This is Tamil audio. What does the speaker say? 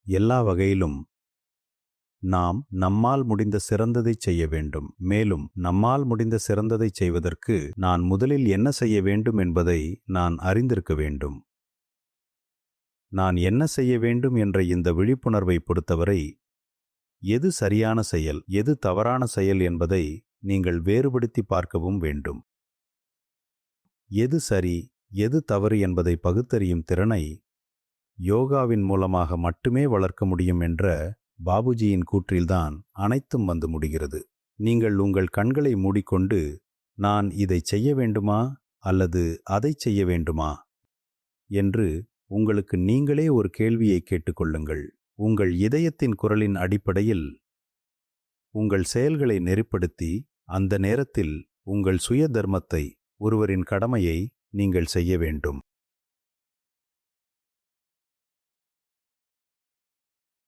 எல்லா வகையிலும் நாம் நம்மால் முடிந்த சிறந்ததைச் செய்ய வேண்டும். மேலும் நம்மால் முடிந்த சிறந்ததைச் செய்வதற்கு நான் முதலில் என்ன செய்ய வேண்டும் என்பதை நான் அறிந்திருக்க வேண்டும். நான் என்ன செய்ய வேண்டும் என்ற இந்த விழிப்புணர்வை பொறுத்தவரை எது சரியான செயல், எது தவறான செயல் என்பதை நீங்கள் வேறுபடுத்தி பார்க்கவும் வேண்டும். எது சரி, எது தவறு என்பதை பகுத்தறியும் திறனை யோகாவின் மூலமாக மட்டுமே வளர்க்க முடியும் என்ற பாபுஜியின் கூற்றில்தான் அனைத்தும் வந்து முடிகிறது. நீங்கள் உங்கள் கண்களை மூடிக்கொண்டு நான் இதை செய்ய வேண்டுமா அல்லது அதை செய்ய வேண்டுமா என்று உங்களுக்கு நீங்களே ஒரு கேள்வியை கேட்டுக்கொள்ளுங்கள். உங்கள் இதயத்தின் குரலின் அடிப்படையில் உங்கள் செயல்களை நெறிப்படுத்தி அந்த நேரத்தில் உங்கள் சுய தர்மத்தை, ஒருவரின் கடமையை நீங்கள் செய்ய வேண்டும்.